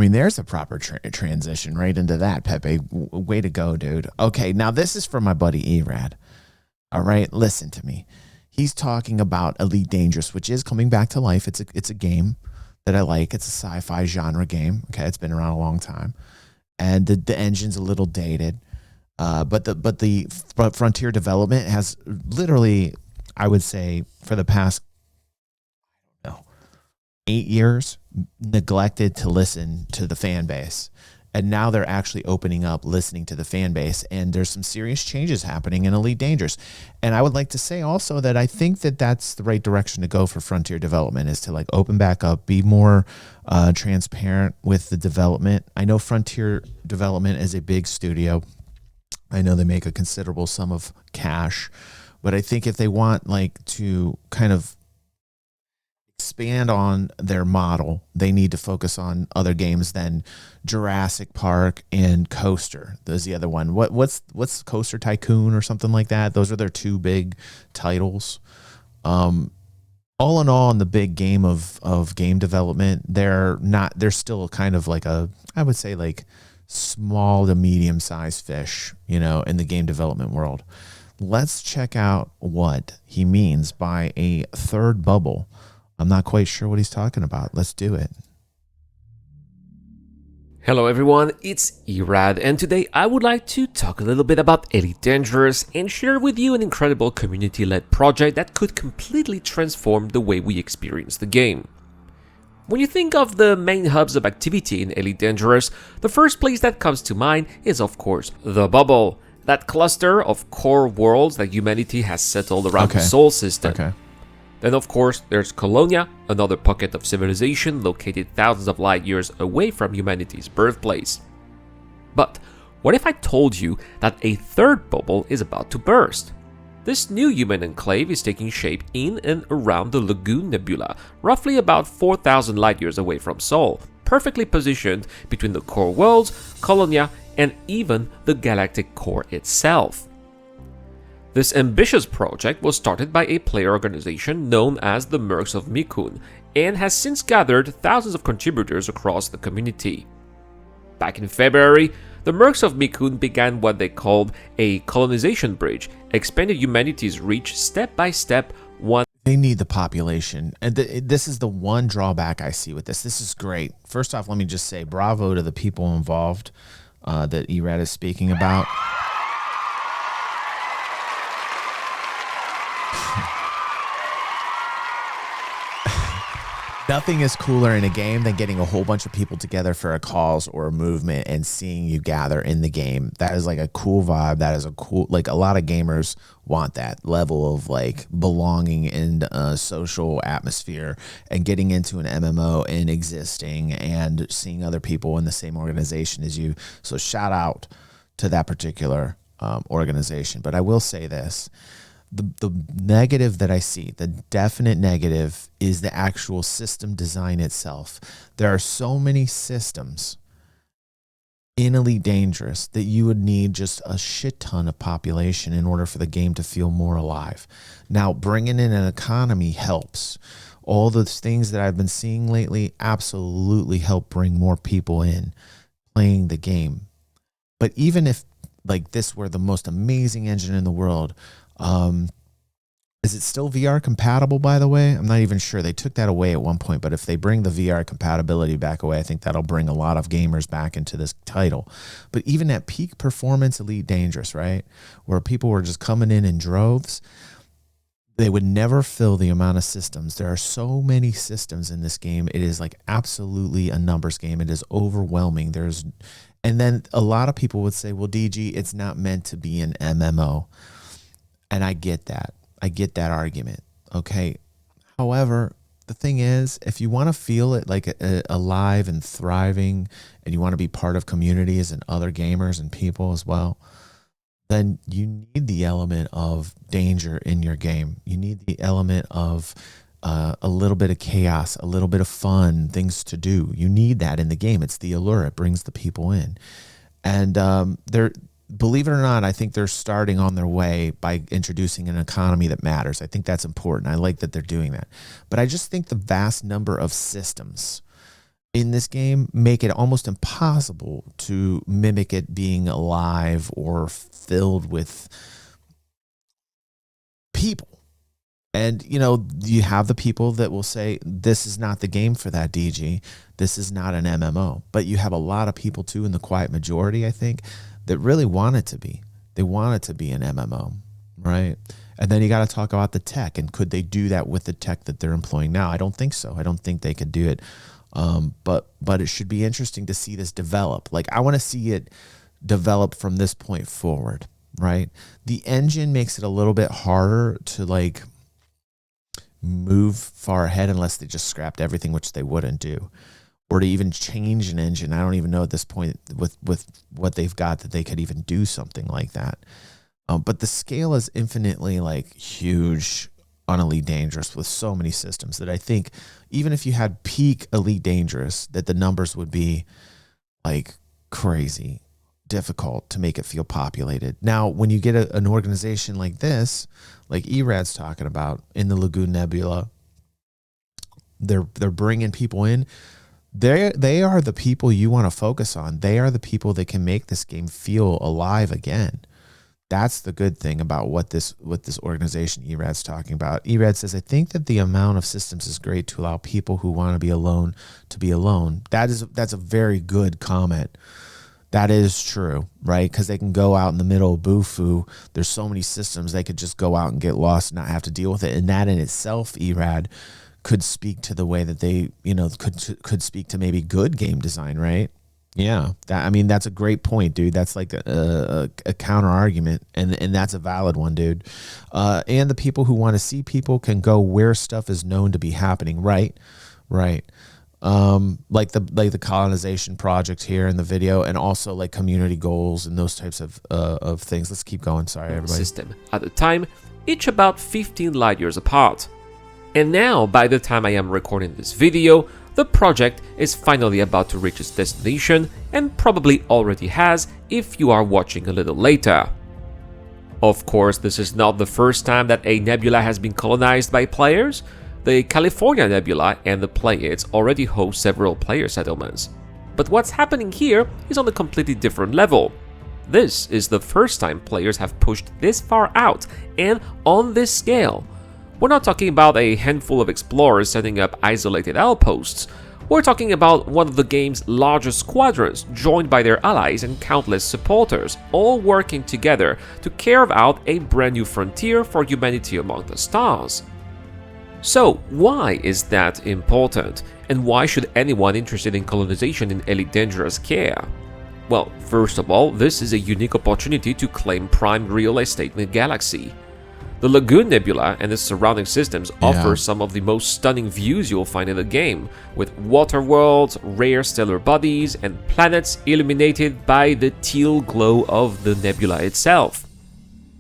mean, there's a proper transition right into that, Pepe. Way to go, dude. Okay, now this is from my buddy Erad. All right, listen to me. He's talking about Elite Dangerous, which is coming back to life. It's a game that I like. It's a sci-fi genre game. Okay, it's been around a long time, and the engine's a little dated. But the Frontier development has literally, I would say, for the past 8 years, neglected to listen to the fan base. And now they're actually opening up, listening to the fan base, and there's some serious changes happening in Elite Dangerous. And I would like to say also that I think that that's the right direction to go for Frontier development, is to like open back up, be more transparent with the development. I know Frontier development is a big studio. I know they make a considerable sum of cash, but I think if they want like to kind of expand on their model, they need to focus on other games than Jurassic Park and Coaster. There's the other one. What's Coaster Tycoon or something like that? Those are their two big titles. All in all, in the big game of game development, they're still kind of like I would say like small to medium sized fish, in the game development world. Let's check out what he means by a third bubble. I'm not quite sure what he's talking about. Let's do it. Hello everyone, it's Erad, and today I would like to talk a little bit about Elite Dangerous and share with you an incredible community-led project that could completely transform the way we experience the game. When you think of the main hubs of activity in Elite Dangerous, the first place that comes to mind is of course the bubble, that cluster of core worlds that humanity has settled around the Sol system. Okay. Then of course there's Colonia, another pocket of civilization located thousands of light years away from humanity's birthplace. But what if I told you that a third bubble is about to burst? This new human enclave is taking shape in and around the Lagoon Nebula, roughly about 4,000 light years away from Sol, perfectly positioned between the core worlds, Colonia, and even the galactic core itself. This ambitious project was started by a player organization known as the Mercs of Mikun and has since gathered thousands of contributors across the community. Back in February, the Mercs of Mikun began what they called a colonization bridge, expanded humanity's reach step by step. They need the population, and this is the one drawback I see with this. This is great. First off, let me just say bravo to the people involved that Erad is speaking about. Nothing is cooler in a game than getting a whole bunch of people together for a cause or a movement and seeing you gather in the game. That is like a cool vibe. That is a cool, like a lot of gamers want that level of like belonging in a social atmosphere and getting into an MMO and existing and seeing other people in the same organization as you. So shout out to that particular organization. But I will say this. The negative that I see, the definite negative, is the actual system design itself. There are so many systems in Elite Dangerous that you would need just a shit ton of population in order for the game to feel more alive. Now, bringing in an economy helps. All those things that I've been seeing lately absolutely help bring more people in playing the game. But even if like this were the most amazing engine in the world, is it still VR compatible, by the way? I'm not even sure. They took that away at one point, but if they bring the VR compatibility back away, I think that'll bring a lot of gamers back into this title. But even at peak performance Elite Dangerous, right, where people were just coming in droves, they would never fill the amount of systems. There are so many systems in this game. It is like absolutely a numbers game. It is overwhelming. And then a lot of people would say, well, DG, it's not meant to be an MMO. And I get that. I get that argument. Okay. However, the thing is, if you want to feel it like alive and thriving, and you want to be part of communities and other gamers and people as well, then you need the element of danger in your game. You need the element of a little bit of chaos, a little bit of fun, things to do. You need that in the game. It's the allure. It brings the people in. And believe it or not, I think they're starting on their way by introducing an economy that matters. I think that's important. I like that they're doing that. But I just think the vast number of systems in this game make it almost impossible to mimic it being alive or filled with people. And, you know, you have the people that will say, this is not the game for that, DG. This is not an MMO. But you have a lot of people, too, in the quiet majority, I think, that really want it to be. They want it to be an MMO, right? And then you got to talk about the tech. And could they do that with the tech that they're employing now? I don't think so. I don't think they could do it. But it should be interesting to see this develop. Like, I want to see it develop from this point forward, right? The engine makes it a little bit harder to, like, move far ahead unless they just scrapped everything, which they wouldn't do, or to even change an engine. I don't even know at this point with what they've got that they could even do something like that. But the scale is infinitely like huge on Elite Dangerous with so many systems that I think even if you had peak Elite Dangerous, that the numbers would be like crazy difficult to make it feel populated. Now, when you get an organization like this, like Erad's talking about in the Lagoon Nebula, they're bringing people in. They are the people you want to focus on. They are the people that can make this game feel alive again. That's the good thing about what this organization Erad's talking about. Erad says, I think that the amount of systems is great to allow people who want to be alone to be alone. That's a very good comment. That is true, right? Because they can go out in the middle of Bufu. There's so many systems they could just go out and get lost and not have to deal with it. And that in itself, Erad, could speak to the way that they, you know, could speak to maybe good game design, right? Yeah, that's a great point, dude. That's like a counter argument, and that's a valid one, dude. And the people who want to see people can go where stuff is known to be happening, right? Like the colonization project here in the video, and also like community goals and those types of things. Let's keep going. Sorry, everybody. System at the time, each about 15 light years apart. And now, by the time I am recording this video, the project is finally about to reach its destination, and probably already has if you are watching a little later. Of course, this is not the first time that a nebula has been colonized by players. The California Nebula and the Pleiades already host several player settlements. But what's happening here is on a completely different level. This is the first time players have pushed this far out and on this scale. We're not talking about a handful of explorers setting up isolated outposts. We're talking about one of the game's largest squadrons, joined by their allies and countless supporters, all working together to carve out a brand new frontier for humanity among the stars. So, why is that important? And why should anyone interested in colonization in Elite Dangerous care? Well, first of all, this is a unique opportunity to claim prime real estate in the galaxy. The Lagoon Nebula and its surrounding systems offer some of the most stunning views you'll find in the game, with water worlds, rare stellar bodies, and planets illuminated by the teal glow of the nebula itself.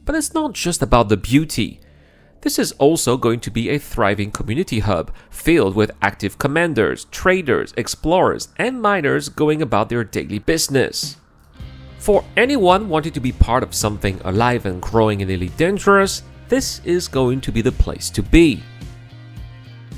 But it's not just about the beauty. This is also going to be a thriving community hub, filled with active commanders, traders, explorers, and miners going about their daily business. For anyone wanting to be part of something alive and growing in Elite Dangerous, this is going to be the place to be.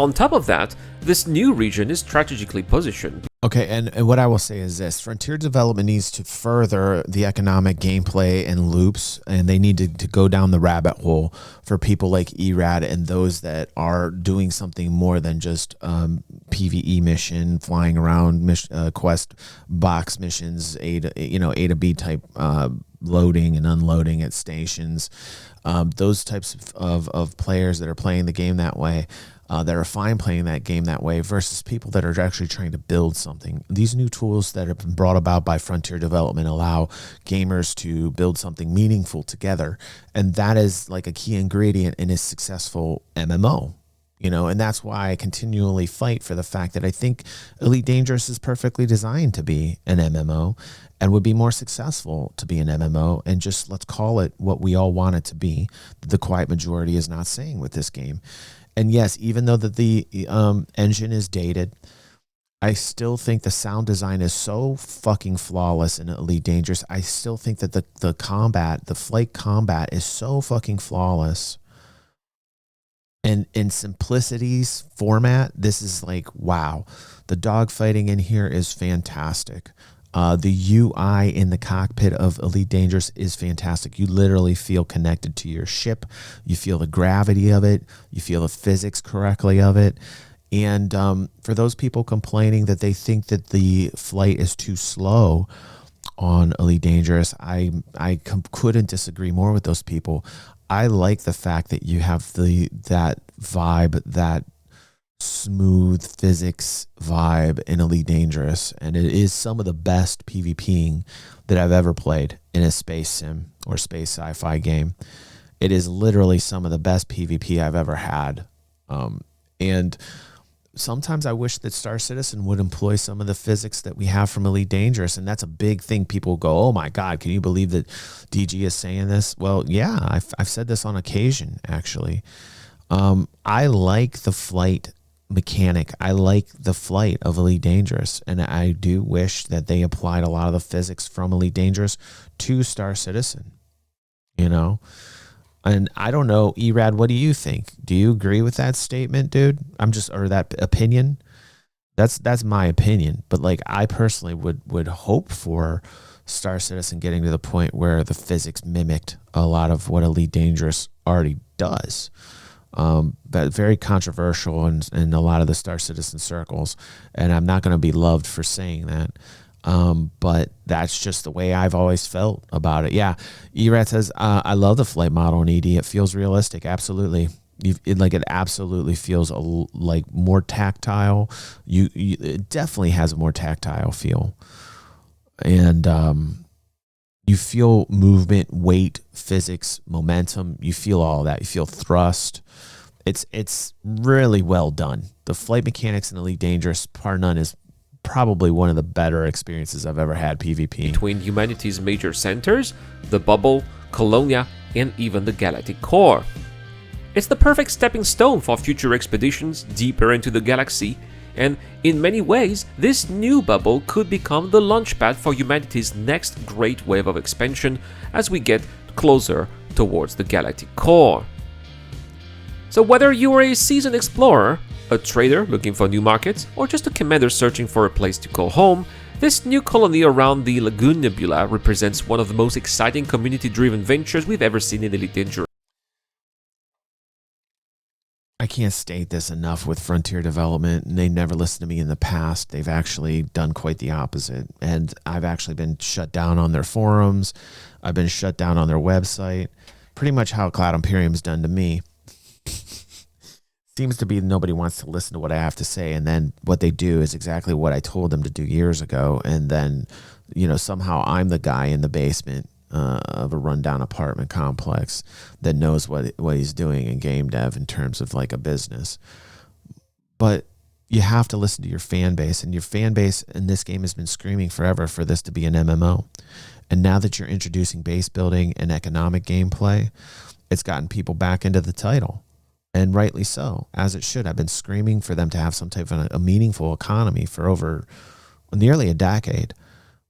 On top of that, this new region is strategically positioned. Okay, and what I will say is this. Frontier development needs to further the economic gameplay and loops, and they need to go down the rabbit hole for people like Erad and those that are doing something more than just PvE mission, flying around, quest box missions, A to B type loading and unloading at stations. Those types of players that are playing the game that way, that are fine playing that game that way, versus people that are actually trying to build something. These new tools that have been brought about by Frontier Development allow gamers to build something meaningful together, and that is like a key ingredient in a successful MMO. And that's why I continually fight for the fact that I think Elite Dangerous is perfectly designed to be an MMO and would be more successful to be an MMO, and just let's call it what we all want it to be. The quiet majority is not saying with this game. And yes, even though that the engine is dated, I still think the sound design is so fucking flawless in Elite Dangerous. I still think that the flight combat is so fucking flawless. And in simplicity's format, this is like, wow, the dogfighting in here is fantastic. The UI in the cockpit of Elite Dangerous is fantastic. You literally feel connected to your ship. You feel the gravity of it. You feel the physics correctly of it. And for those people complaining that they think that the flight is too slow on Elite Dangerous, I couldn't disagree more with those people. I like the fact that you have that vibe, that smooth physics vibe in Elite Dangerous, and it is some of the best PvPing that I've ever played in a space sim or space sci-fi game. It is literally some of the best PvP I've ever had, and sometimes I wish that Star Citizen would employ some of the physics that we have from Elite Dangerous, and that's a big thing. People go, oh my God, can you believe that DG is saying this? Well, yeah, I've said this on occasion, actually. I like the flight mechanic. I like the flight of Elite Dangerous, and I do wish that they applied a lot of the physics from Elite Dangerous to Star Citizen, you know? And I don't know, Erad, what do you think? Do you agree with that statement, dude? Or that opinion? That's my opinion. But like, I personally would hope for Star Citizen getting to the point where the physics mimicked a lot of what Elite Dangerous already does. But very controversial in a lot of the Star Citizen circles. And I'm not going to be loved for saying that. But that's just the way I've always felt about it. Yeah. Erat says, I love the flight model in ED. It feels realistic. Absolutely. It absolutely feels like more tactile. It definitely has a more tactile feel. And, you feel movement, weight, physics, momentum. You feel all that. You feel thrust. It's really well done. The flight mechanics in Elite Dangerous, par none, is probably one of the better experiences I've ever had PvP. Between humanity's major centers, the Bubble, Colonia, and even the Galactic Core. It's the perfect stepping stone for future expeditions deeper into the galaxy, and in many ways, this new bubble could become the launchpad for humanity's next great wave of expansion as we get closer towards the Galactic Core. So whether you're a seasoned explorer, a trader looking for new markets, or just a commander searching for a place to call home, this new colony around the Lagoon Nebula represents one of the most exciting community-driven ventures we've ever seen in Elite Dangerous. I can't state this enough with Frontier Development, and they never listened to me in the past. They've actually done quite the opposite, and I've actually been shut down on their forums. I've been shut down on their website. Pretty much how Cloud Imperium's done to me. Seems to be nobody wants to listen to what I have to say, and then what they do is exactly what I told them to do years ago, and then, somehow I'm the guy in the basement of a rundown apartment complex that knows what he's doing in game dev in terms of like a business. But you have to listen to your fan base, and your fan base in this game has been screaming forever for this to be an MMO. And now that you're introducing base building and economic gameplay, it's gotten people back into the title, and rightly so, as it should. I've been screaming for them to have some type of a meaningful economy for over nearly a decade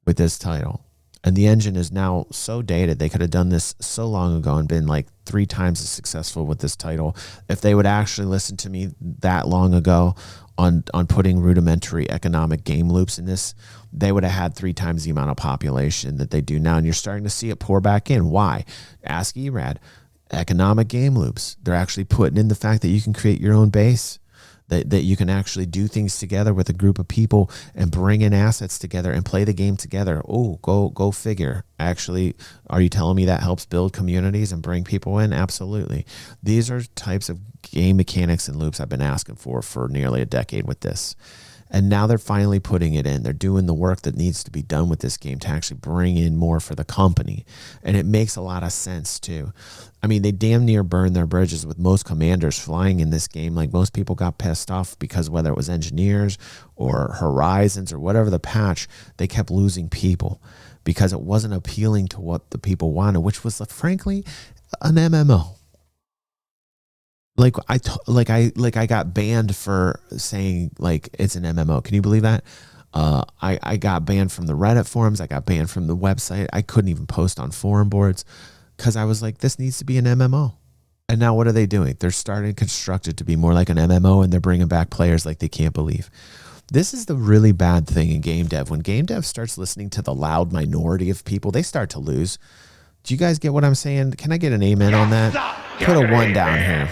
with this title. And the engine is now so dated. They could have done this so long ago and been like 3 times as successful with this title if they would actually listen to me that long ago on putting rudimentary economic game loops in this. They would have had 3 times the amount of population that they do now, and you're starting to see it pour back in. Why? Ask Erad. Economic game loops. They're actually putting in the fact that you can create your own base, that you can actually do things together with a group of people and bring in assets together and play the game together. Oh, go figure. Actually, are you telling me that helps build communities and bring people in? Absolutely. These are types of game mechanics and loops I've been asking for nearly a decade with this. And now they're finally putting it in. They're doing the work that needs to be done with this game to actually bring in more for the company. And it makes a lot of sense too. I mean, they damn near burned their bridges with most commanders flying in this game. Like, most people got pissed off because whether it was engineers or Horizons or whatever the patch, they kept losing people because it wasn't appealing to what the people wanted, which was, frankly, an MMO. I got banned for saying like it's an MMO. Can you believe that? I got banned from the Reddit forums. I got banned from the website. I couldn't even post on forum boards because I was like, this needs to be an MMO. And now what are they doing? They're starting to construct it to be more like an MMO, and they're bringing back players like they can't believe. This is the really bad thing in game dev. When game dev starts listening to the loud minority of people, they start to lose. Do you guys get what I'm saying? Can I get an amen on that? Put a 1 down here.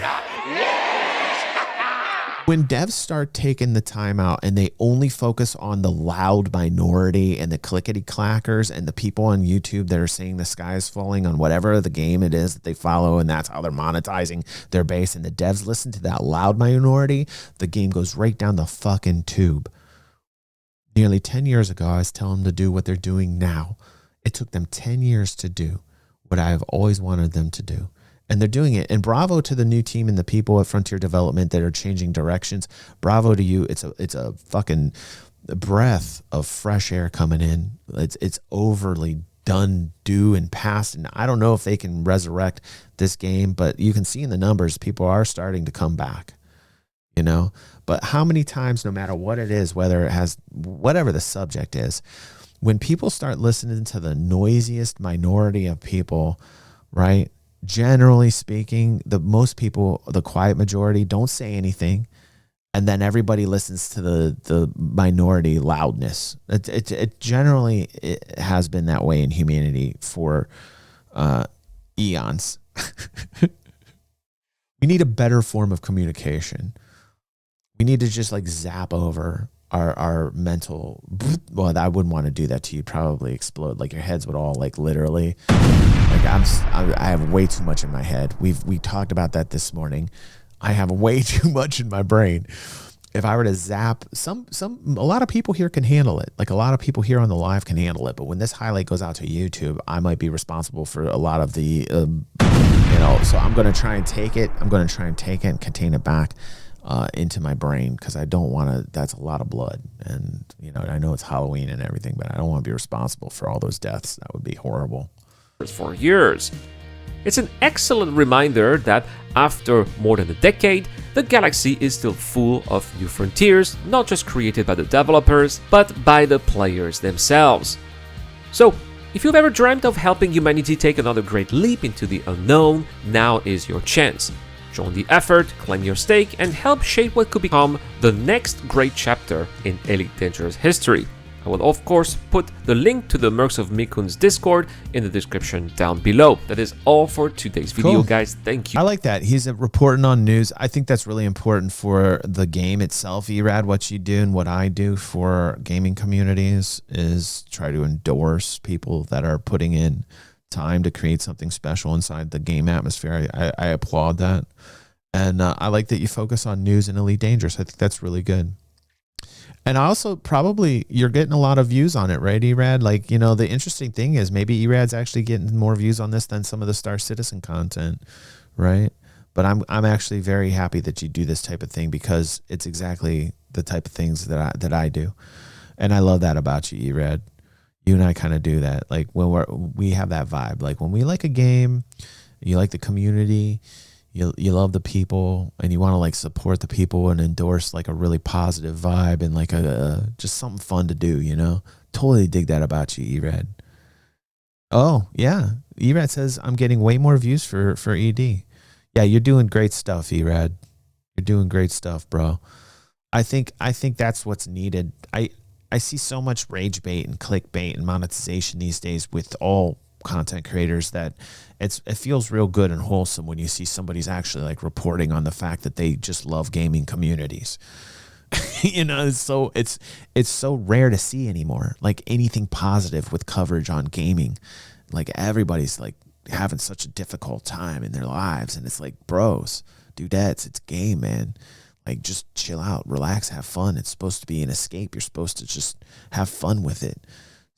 When devs start taking the time out and they only focus on the loud minority and the clickety clackers and the people on YouTube that are saying the sky is falling on whatever the game it is that they follow, and that's how they're monetizing their base, and the devs listen to that loud minority, the game goes right down the fucking tube. Nearly 10 years ago, I was telling them to do what they're doing now. It took them 10 years to do what I have always wanted them to do. And they're doing it. And bravo to the new team and the people at Frontier Development that are changing directions. Bravo to you. It's a fucking breath of fresh air coming in. It's overly done, due, and past. And I don't know if they can resurrect this game, but you can see in the numbers, people are starting to come back, you know? But how many times, no matter what it is, whether it has, whatever the subject is, when people start listening to the noisiest minority of people, right? Generally speaking, most people, the quiet majority, don't say anything, and then everybody listens to the minority loudness. It generally has been that way in humanity for eons. We need a better form of communication. We need to just like zap over our mental. Well, I wouldn't want to do that to you. Probably explode. Like your heads would all like literally. Like I have way too much in my head. We talked about that this morning. I have way too much in my brain. If I were to zap a lot of people here can handle it. Like a lot of people here on the live can handle it. But when this highlight goes out to YouTube, I might be responsible for a lot of the, so I'm going to try and take it. I'm going to try and take it and contain it back into my brain, because I don't want to. That's a lot of blood, and I know it's Halloween and everything, but I don't want to be responsible for all those deaths. That would be horrible. For years. It's an excellent reminder that after more than a decade, the galaxy is still full of new frontiers, not just created by the developers, but by the players themselves. So, if you've ever dreamt of helping humanity take another great leap into the unknown, now is your chance. Join the effort, claim your stake, and help shape what could become the next great chapter in Elite Dangerous history. I will of course put the link to the Mercs of Mikun's Discord in the description down below. That is all for today's video, cool. Guys. Thank you. I like that. He's reporting on news. I think that's really important for the game itself, Erad. What you do and what I do for gaming communities is try to endorse people that are putting in time to create something special inside the game atmosphere. I applaud that. And I like that you focus on news and Elite Dangerous. I think that's really good. And also, probably you're getting a lot of views on it, right, Erad? Like, the interesting thing is maybe Erad's actually getting more views on this than some of the Star Citizen content, right? But I'm actually very happy that you do this type of thing, because it's exactly the type of things that I do. And I love that about you, Erad. You and I kind of do that. Like when we have that vibe. Like when we like a game, you like the community, you love the people, and you want to like support the people and endorse like a really positive vibe and like just something fun to do, Totally dig that about you, Erad. Oh, yeah. Erad says, I'm getting way more views for ED. Yeah, you're doing great stuff, Erad. You're doing great stuff, bro. I think that's what's needed. I see so much rage bait and clickbait and monetization these days with all content creators that it feels real good and wholesome when you see somebody's actually like reporting on the fact that they just love gaming communities. It's so rare to see anymore. Like anything positive with coverage on gaming. Like everybody's like having such a difficult time in their lives, and it's like, bros, dudettes, it's game, man. Like, just chill out, relax, have fun. It's supposed to be an escape. You're supposed to just have fun with it.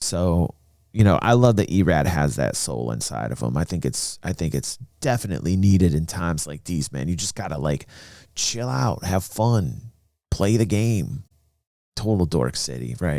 So, I love that Erad has that soul inside of him. I think it's definitely needed in times like these, man. You just gotta like chill out, have fun, play the game. Total dork city, right?